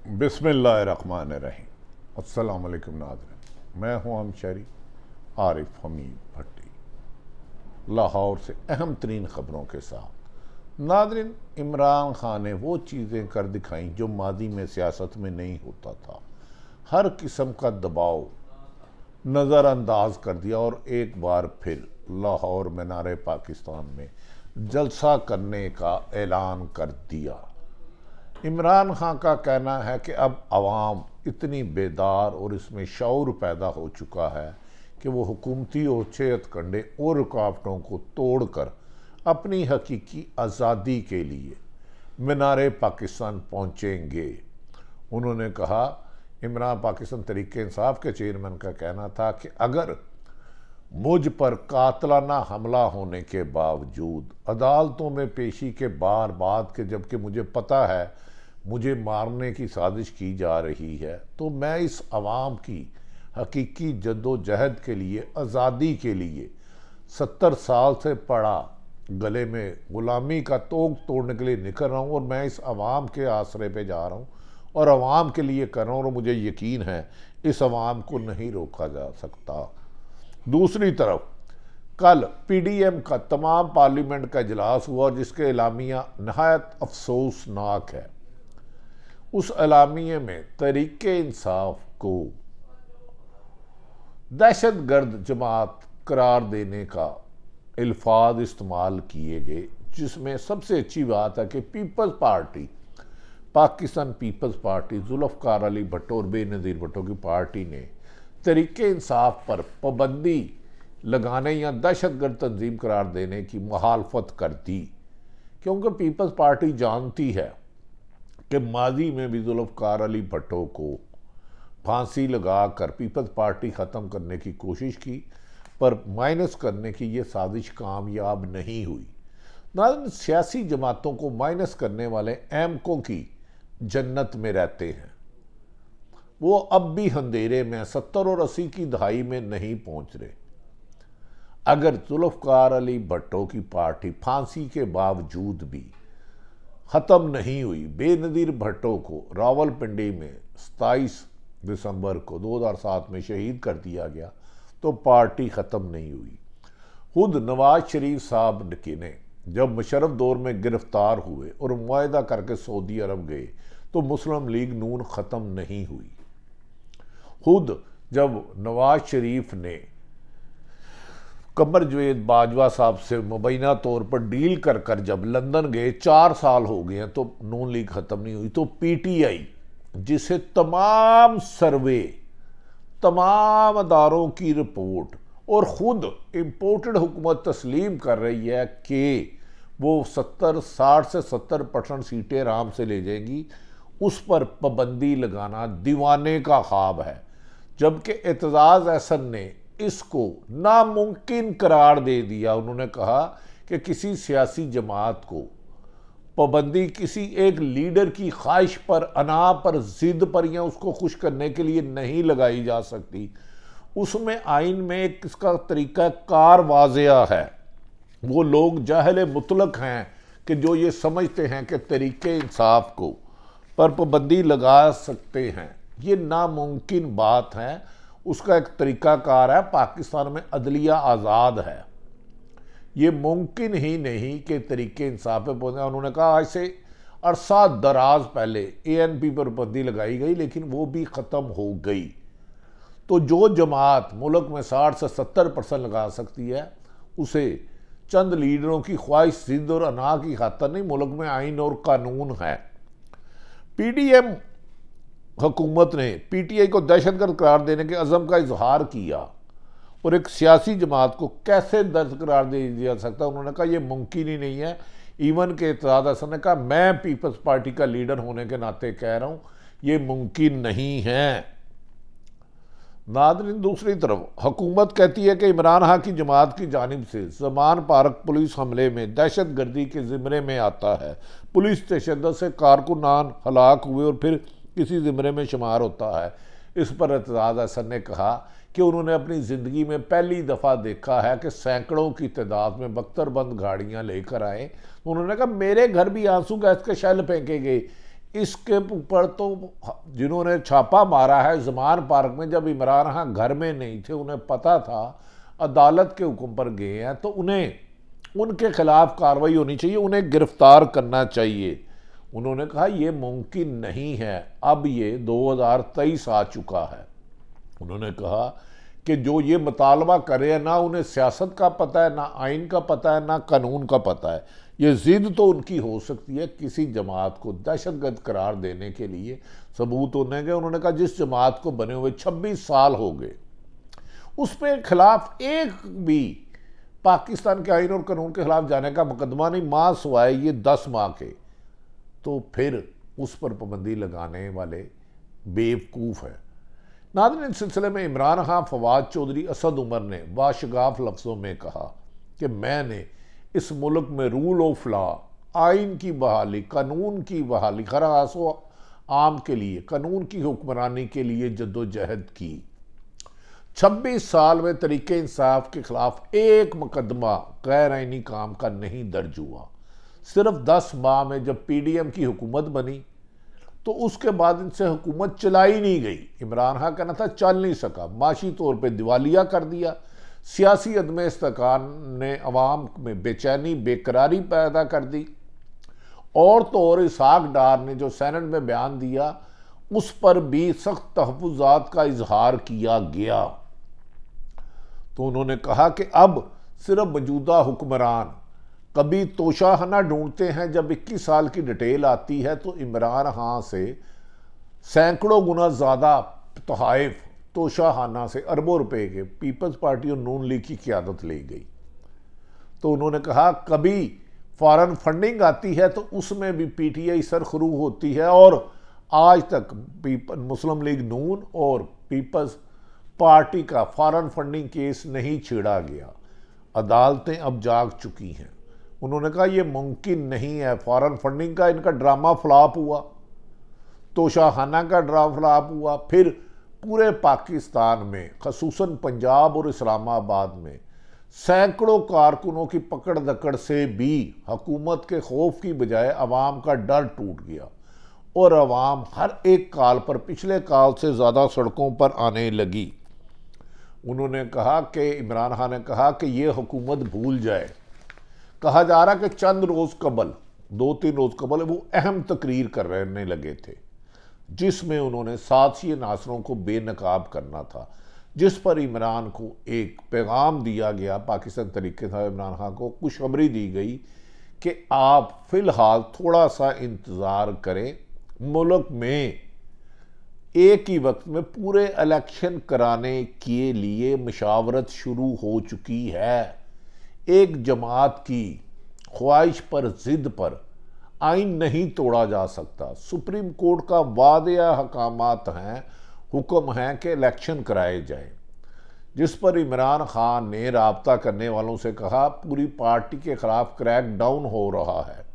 बिस्मिल्लाहिर्रहमानिर्रहीम। अस्सलाम वालेकुम नाज़रीन, मैं हूँ हमशरी आरिफ हमीद भट्टी, लाहौर से अहम तरीन ख़बरों के साथ। नाज़रीन, इमरान खान ने वो चीज़ें कर दिखाई जो मादी में सियासत में नहीं होता था। हर किस्म का दबाव नज़रअंदाज कर दिया और एक बार फिर लाहौर मीनार पाकिस्तान में जलसा करने का ऐलान कर दिया। इमरान खान का कहना है कि अब आवाम इतनी बेदार और इसमें शऊर पैदा हो चुका है कि वो हुकूमती और सेहत कंडे और रुकावटों को तोड़कर अपनी हकीकी आज़ादी के लिए मीनार पाकिस्तान पहुँचेंगे। उन्होंने कहा, इमरान पाकिस्तान तहरीक इंसाफ के चेयरमैन का कहना था कि अगर मुझ पर कातलाना हमला होने के बावजूद अदालतों में पेशी के बाद के जबकि मुझे पता है मुझे मारने की साजिश की जा रही है, तो मैं इस आवाम की हकीकी जद्दोजहद के लिए, आज़ादी के लिए 70 साल से पड़ा गले में ग़ुलामी का तोग तोड़ने के लिए निकल रहा हूँ और मैं इस आवाम के आसरे पे जा रहा हूँ और आवाम के लिए कर रहा हूँ और मुझे यकीन है इस आवाम को नहीं रोका जा सकता। दूसरी तरफ कल पीडीएम का तमाम पार्लियामेंट का इजलास हुआ जिसके एलामिया नहायत अफसोसनाक है। उस एलामिये में तहरीक इंसाफ को दहशतगर्द जमात करार देने का अल्फाज इस्तेमाल किए गए, जिसमें सबसे अच्छी बात है कि People's Party, Pakistan People's Party, Zulfikar Ali Bhutto और बेनज़ीर भट्टो की पार्टी ने तहरीक इंसाफ पर पाबंदी लगाने या दहशतगर्द तंजीम करार देने की मुखालफत कर दी, क्योंकि पीपल्स पार्टी जानती है कि माजी में भी जुल्फ़िकार अली भट्टो को फांसी लगाकर पीपल्स पार्टी ख़त्म करने की कोशिश की, पर माइनस करने की ये साजिश कामयाब नहीं हुई। ना सियासी जमातों को माइनस करने वाले एमको की जन्नत में रहते हैं, वो अब भी अंधेरे में 70 और 80 की दहाई में नहीं पहुंच रहे। अगर जुल्फ़िकार अली भट्टो की पार्टी फांसी के बावजूद भी ख़त्म नहीं हुई, बेनज़ीर भट्टो को रावलपिंडी में 27 दिसंबर को 2007 में शहीद कर दिया गया, तो पार्टी ख़त्म नहीं हुई। खुद नवाज शरीफ साहब ने जब मुशर्रफ दौर में गिरफ्तार हुए और मुआहदा करके सऊदी अरब गए, तो मुस्लिम लीग नून ख़त्म नहीं हुई। खुद जब नवाज शरीफ ने कमर जवेद बाजवा साहब से मुबैना तौर पर डील कर जब लंदन गए, 4 साल हो गए हैं, तो नून लीग ख़त्म नहीं हुई। तो पीटीआई, जिसे तमाम सर्वे, तमाम अदारों की रिपोर्ट और ख़ुद इम्पोर्टेड हुकूमत तस्लीम कर रही है कि वो 60 से 70% सीटें आराम से ले जाएगी, उस पर पाबंदी लगाना दीवाने का ख्वाब है। जबकि एतजाज़ अहसन ने इसको नामुमकिन करार दे दिया। उन्होंने कहा कि किसी सियासी जमात को पाबंदी किसी एक लीडर की ख्वाहिश पर, अना पर, जिद पर या उसको खुश करने के लिए नहीं लगाई जा सकती। उसमें आइन में एक इसका तरीका कार वाज़िया है। वो लोग जाहिल मुतलक हैं कि जो ये समझते हैं कि तहरीक इंसाफ को पर पाबंदी लगा सकते हैं, ये नामुमकिन बात है। उसका एक तरीक़ाकार है, पाकिस्तान में अदलिया आज़ाद है, ये मुमकिन ही नहीं कि तहरीक इंसाफ पे पहुँचे। उन्होंने कहा आज से अरसा दराज पहले एएनपी पर पाबंदी लगाई गई, लेकिन वो भी ख़त्म हो गई। तो जो जमात मुल्क में 60 से 70% लगा सकती है, उसे चंद लीडरों की ख्वाहिश, जिद और अना की खातर नहीं, मुल्क में आइन और कानून है। पीडीएम हुकूमत ने पीटीआई को दहशतगर्द करार देने के अज़म का इजहार किया और एक सियासी जमात को कैसे दर्ज करार दे दिया सकता। उन्होंने कहा यह मुमकिन ही नहीं है। इवन के एतजाज़ अहसन ने कहा, मैं पीपल्स पार्टी का लीडर होने के नाते कह रहा हूँ, ये मुमकिन नहीं है। नाज़रीन, दूसरी तरफ हुकूमत कहती है कि इमरान खान की जमात की जानिब से ज़मान पार्क पुलिस हमले में दहशतगर्दी के ज़िम्मे में आता है। पुलिस तशद्दुद से कारकुनान हलाक हुए और फिर किसी ज़िम्मे में शुमार होता है। इस पर एतजाज़ अहसन ने कहा कि उन्होंने अपनी ज़िंदगी में पहली दफ़ा देखा है कि सैकड़ों की तादाद में बख्तरबंद गाड़ियाँ लेकर आए। उन्होंने कहा, मेरे घर भी आंसू गैस के शेल फेंके गए, इसके ऊपर तो जिन्होंने छापा मारा है ज़मान पार्क में, जब इमरान खान घर में नहीं थे, उन्हें पता था अदालत के हुक्म पर गए हैं, तो उन्हें उनके खिलाफ कार्रवाई होनी चाहिए, उन्हें गिरफ्तार करना चाहिए। उन्होंने कहा यह मुमकिन नहीं है, अब ये 2023 आ चुका है। उन्होंने कहा कि जो ये मुतालबा करे ना उन्हें सियासत का पता है, ना आइन का पता है, ना कानून का पता है। ये जिद तो उनकी हो सकती है किसी जमात को दहशतगर्द करार देने के लिए, सबूत होने के। उन्होंने कहा जिस जमात को बने हुए 26 साल हो गए, उस पर खिलाफ एक भी पाकिस्तान के आइन और कानून के खिलाफ जाने का मुकदमा नहीं, मां सिवाय ये 10 माह के, तो फिर उस पर पाबंदी लगाने वाले बेवकूफ़ है। नाज़रीन, इस सिलसिले में इमरान खान, फवाद चौधरी, असद उमर ने वाशगाफ लफ्ज़ों में कहा कि मैंने इस मुल्क में रूल ऑफ लॉ, आइन की बहाली, कानून की बहाली, खरास व आम के लिए, कानून की हुक्मरानी के लिए जद्दोजहद की। 26 साल में तरीके इंसाफ के खिलाफ एक मुकदमा गैर आइनी काम का नहीं दर्ज हुआ। सिर्फ 10 माह में जब PDM की हुकूमत बनी तो उसके बाद इनसे हुकूमत चलाई नहीं गई। इमरान खान कहना था चल नहीं सका, माशी तौर पे दिवालिया कर दिया। सियासी अदम इस्तेकाम ने अवाम में बेचैनी, बेकरारी पैदा कर दी। और तो और इसहाक डार ने जो सेनेट में बयान दिया उस पर भी सख्त तहफ़्फ़ुज़ात का इजहार किया गया। तो उन्होंने कहा कि अब सिर्फ मौजूदा हुक्मरान कभी तोशाखाना ढूंढते हैं, जब 21 साल की डिटेल आती है तो इमरान खान से सैकड़ों गुना ज़्यादा तोहफ़ तोशाखाना से अरबों रुपए के पीपल्स पार्टी और नून लीग की क़यादत ले गई। तो उन्होंने कहा कभी फॉरेन फंडिंग आती है तो उसमें भी PTI सरखरू होती है, और आज तक मुस्लिम लीग नून और पीपल्स पार्टी का फॉरेन फंडिंग केस नहीं छेड़ा गया। अदालतें अब जाग चुकी हैं। उन्होंने कहा यह मुमकिन नहीं है, फॉरेन फंडिंग का इनका ड्रामा फ्लॉप हुआ, तोशाखाना का ड्रामा फ्लॉप हुआ, फिर पूरे पाकिस्तान में खसूसन पंजाब और इस्लामाबाद में सैकड़ों कारकुनों की पकड़ दकड़ से भी हुकूमत के खौफ की बजाय अवाम का डर टूट गया और अवाम हर एक काल पर पिछले काल से ज़्यादा सड़कों पर आने लगी। उन्होंने कहा कि इमरान खान ने कहा कि ये हुकूमत भूल जाए। कहा जा रहा कि चंद रोज़ कबल, 2-3 रोज़ कबल वो अहम तकरीर करने लगे थे जिसमें उन्होंने साथी नासरों को बेनकाब करना था, जिस पर इमरान को एक पैगाम दिया गया, पाकिस्तान तरीके से इमरान खान को खुशखबरी दी गई कि आप फ़िलहाल थोड़ा सा इंतज़ार करें, मुल्क में एक ही वक्त में पूरे इलेक्शन कराने के लिए मशावरत शुरू हो चुकी है। एक जमात की ख्वाहिश पर, ज़िद पर आइन नहीं तोड़ा जा सकता। सुप्रीम कोर्ट का वादिया हकामात हैं, हुक्म है कि इलेक्शन कराए जाएं, जिस पर इमरान खान ने राब्ता करने वालों से कहा पूरी पार्टी के खिलाफ क्रैक डाउन हो रहा है।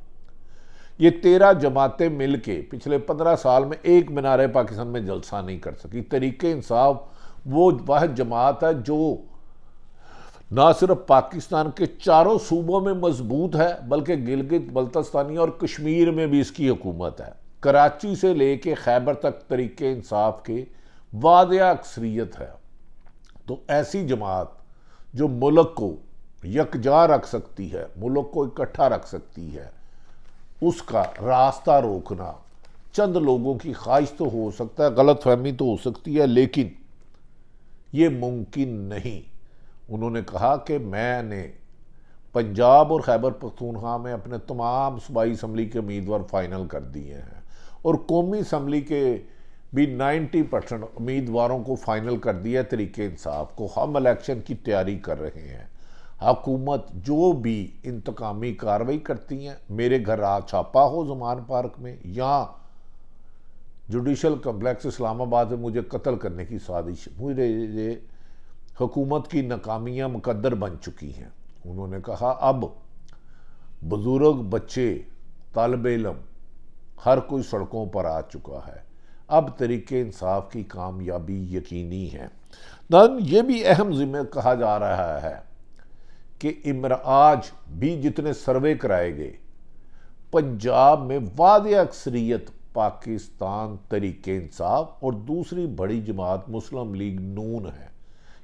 ये 13 जमातें मिलके पिछले 15 साल में एक मीनार पाकिस्तान में जलसा नहीं कर सकी। तरीके इंसाफ वो वह जमात है जो ना सिर्फ पाकिस्तान के चारों सूबों में मजबूत है, बल्कि गिलगित बल्तिस्तानी और कश्मीर में भी इसकी हुकूमत है। कराची से लेके खैबर तक तरीके इंसाफ के वादिया अक्सरियत है। तो ऐसी जमात जो मुल्क को यकजा रख सकती है, मुल्क को इकट्ठा रख सकती है, उसका रास्ता रोकना चंद लोगों की ख्वाहिश तो हो सकता है, गलत फहमी तो हो सकती है, लेकिन ये मुमकिन नहीं। उन्होंने कहा कि मैंने पंजाब और खैबर पख्तूनख्वा में अपने तमाम सूबाई असम्बली के उम्मीदवार फाइनल कर दिए हैं और कौमी असम्बली के भी 90% उम्मीदवारों को फाइनल कर दिया तरीके इंसाफ को। हम इलेक्शन की तैयारी कर रहे हैं। हुकूमत जो भी इंतकामी कार्रवाई करती हैं, मेरे घर आ छापा हो ज़मान पार्क में या जुडिशल कम्प्लेक्स इस्लामाबाद में मुझे कत्ल करने की साजिश, मुझे हुकूमत की नाकामियाँ मुकद्दर बन चुकी हैं। उन्होंने कहा अब बुजुर्ग, बच्चे, तालिब इल्म हर कोई सड़कों पर आ चुका है, अब तरीके इंसाफ की कामयाबी यकीनी है। नाज़रीन, ये भी अहम जिम्मे कहा जा रहा है कि आज भी जितने सर्वे कराए गए, पंजाब में वादिया अक्सरियत पाकिस्तान तरीके इंसाफ और दूसरी बड़ी जमात मुस्लिम लीग नून है।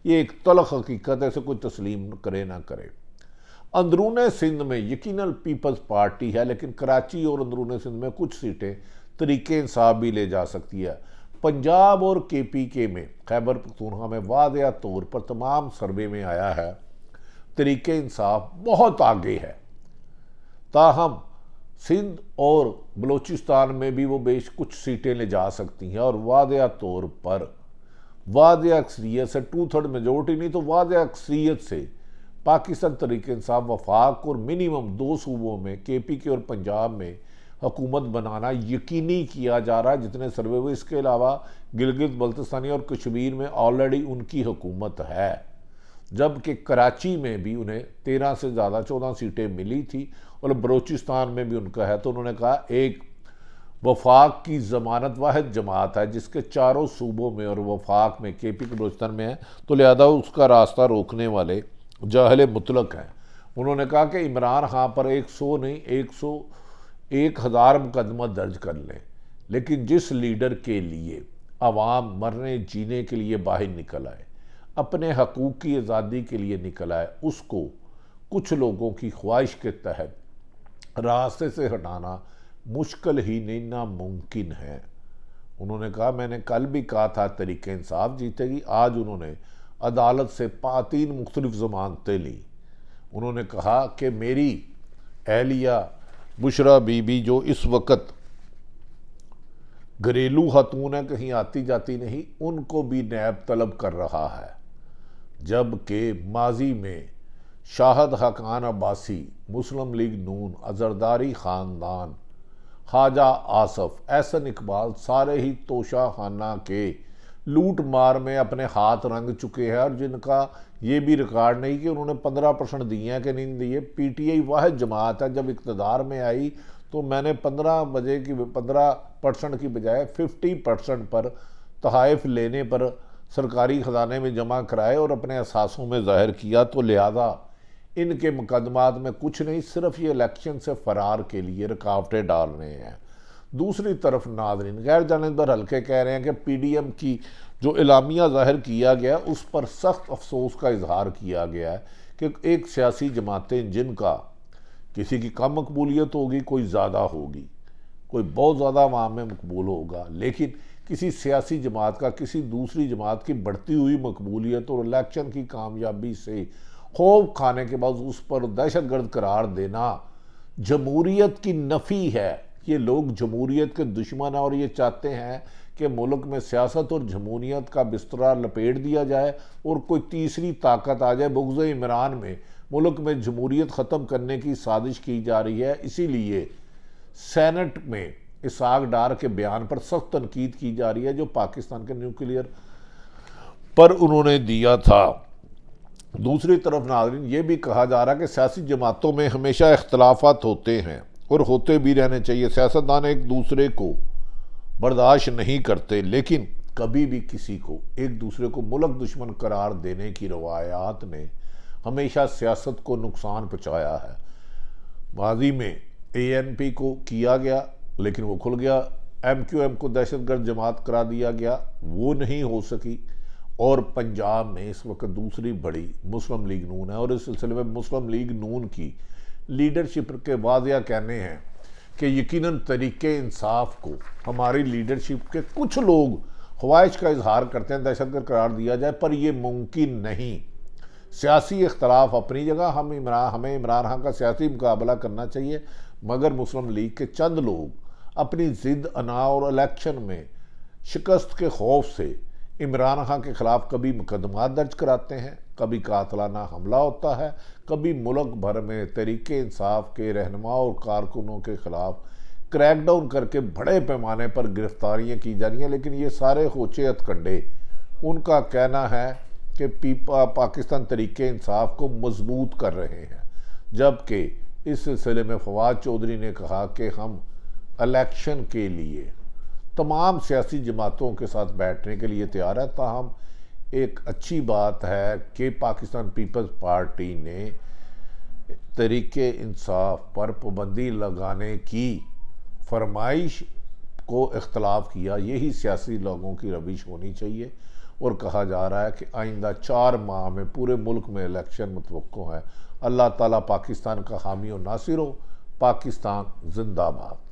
ये एक तल्ख हकीकत है, इसे कोई तस्लीम करे ना करे। अंदरून सिंध में यकीनन पीपल्स पार्टी है, लेकिन कराची और अंदरून सिंध में कुछ सीटें तरीके इंसाफ भी ले जा सकती है। पंजाब और KPK में, खैबर पख्तूनख्वा में वाज़ेह तौर पर तमाम सर्वे में आया है तरीके इंसाफ बहुत आगे है। ताहम सिंध और बलूचिस्तान में भी वो बेश कुछ सीटें ले जा सकती हैं और वाज़ेह तौर पर वाज़ेह अक्सरियत से 2/3 मेजोरिटी नहीं तो वाज़ेह अक्सरियत से पाकिस्तान तरीके इंसाफ वफाक और मिनिमम 2 सूबों में KPK और पंजाब में हुकूमत बनाना यकीनी किया जा रहा है जितने सर्वे हुए। इसके अलावा गिलगित बल्तिस्तानी और कश्मीर में ऑलरेडी उनकी हुकूमत है, जबकि कराची में भी उन्हें 13 से ज़्यादा 14 सीटें मिली थी और बलूचिस्तान में भी उनका है। तो उन्होंने कहा एक वफाक की ज़मानत वाहिद जमात है जिसके चारों सूबों में और वफाक में KPK बलूचिस्तान में है, तो लिहाजा उसका रास्ता रोकने वाले जाहल मुतलक हैं। उन्होंने कहा कि इमरान खां पर 100 नहीं 101,000 मुकदमा दर्ज कर लें, लेकिन जिस लीडर के लिए आवाम मरने जीने के लिए बाहर निकल आए, अपने हकूक़ की आज़ादी के लिए निकल आए, उसको कुछ लोगों की ख्वाहिश के तहत रास्ते से हटाना मुश्किल ही नहीं नामुमकिन है। उन्होंने कहा, मैंने कल भी कहा था तरीके इंसाफ जीतेगी। आज उन्होंने अदालत से 3 मुख्तलिफ ज़मानतें ली। उन्होंने कहा कि मेरी एहलिया बुशरा बीबी जो इस वक्त घरेलू खातून है, कहीं आती जाती नहीं, उनको भी नैब तलब कर रहा है, जबकि माजी में शाहद हकान अब्बासी, मुस्लिम लीग नून, अजरदारी ख़ानदान, ख्वाजा आसफ, एहसन इकबाल सारे ही तोशा खाना के लूट मार में अपने हाथ रंग चुके हैं और जिनका ये भी रिकॉर्ड नहीं कि उन्होंने 15% दिए हैं कि नहीं दिए। PTI वाहिद जमात है जब इक़्तिदार में आई तो मैंने 15% की बजाय 50% पर तहाइफ लेने पर सरकारी ख़जाने में जमा कराए और अपने असासों में ज़ाहिर किया। तो लिहाजा इनके मुकदमात में कुछ नहीं, सिर्फ ये इलेक्शन से फ़रार के लिए रुकावटें डाल रहे हैं। दूसरी तरफ नाज़रीन, गैर जानिबदार हल्के कह रहे हैं कि PDM की जो इलामिया ज़ाहिर किया गया उस पर सख्त अफसोस का इजहार किया गया है कि एक सियासी जमातें जिनका किसी की कम मकबूलियत होगी, कोई ज़्यादा होगी, कोई बहुत ज़्यादा अवाम में मकबूल होगा, लेकिन किसी सियासी जमात का किसी दूसरी जमात की बढ़ती हुई मकबूलियत और इलेक्शन की कामयाबी से खौफ खाने के बाद उस पर दहशतगर्द करार देना जमहूरियत की नफ़ी है। ये लोग जमहूरियत के दुश्मन हैं और ये चाहते हैं कि मुल्क में सियासत और जमहूरियत का बिस्तरा लपेट दिया जाए और कोई तीसरी ताकत आ जाए। बुग़्ज़ इमरान में मुल्क में जमहूरियत ख़त्म करने की साजिश की जा रही है। इसीलिए सेनेट में इसहाक डार के बयान पर सख्त तनकीद की जा रही है जो पाकिस्तान के न्यूक्लियर पर उन्होंने दिया था। दूसरी तरफ नाज़रीन, ये भी कहा जा रहा है कि सियासी जमातों में हमेशा इख्तलाफात होते हैं और होते भी रहने चाहिए। सियासतदान एक दूसरे को बर्दाश्त नहीं करते, लेकिन कभी भी किसी को एक दूसरे को मुल्क दुश्मन करार देने की रवायात ने हमेशा सियासत को नुकसान पहुँचाया है। माजी में ANP को किया गया लेकिन वो खुल गया, MQM को दहशतगर्द जमात करा दिया गया, वो नहीं हो सकी, और पंजाब में इस वक्त दूसरी बड़ी मुस्लिम लीग नून है और इस सिलसिले में मुस्लिम लीग नून की लीडरशिप के वाज़ेह कहने हैं कि यकीनन तरीके इंसाफ को हमारी लीडरशिप के कुछ लोग ख्वाहिश का इजहार करते हैं दहशतगर्द करार दिया जाए, पर यह मुमकिन नहीं। सियासी इख्तलाफ अपनी जगह, हमें इमरान खान का सियासी मुकाबला करना चाहिए, मगर मुस्लिम लीग के चंद लोग अपनी ज़िद अना और इलेक्शन में शिकस्त के खौफ से इमरान खान के ख़िलाफ़ कभी मुकदमा दर्ज कराते हैं, कभी कातलाना हमला होता है, कभी मुल्क भर में तरीके इंसाफ के रहनुमा और कारकुनों के ख़िलाफ़ क्रैकडाउन करके बड़े पैमाने पर गिरफ्तारियां की जा रही हैं। लेकिन ये सारे होचे हथकंडे उनका कहना है कि पाकिस्तान तरीके इंसाफ को मजबूत कर रहे हैं, जबकि इस सिलसिले में फवाद चौधरी ने कहा कि हम इलेक्शन के लिए तमाम सियासी जमातों के साथ बैठने के लिए तैयार है। ताहम एक अच्छी बात है कि पाकिस्तान पीपल्स पार्टी ने तरीके इंसाफ पर पाबंदी लगाने की फरमाइश को इख्तलाफ किया। यही सियासी लोगों की रविश होनी चाहिए। और कहा जा रहा है कि आइंदा 4 माह में पूरे मुल्क में इलेक्शन मुतवक्को है। अल्लाह ताला पाकिस्तान का हामी और नासिर हो। पाकिस्तान जिंदाबाद।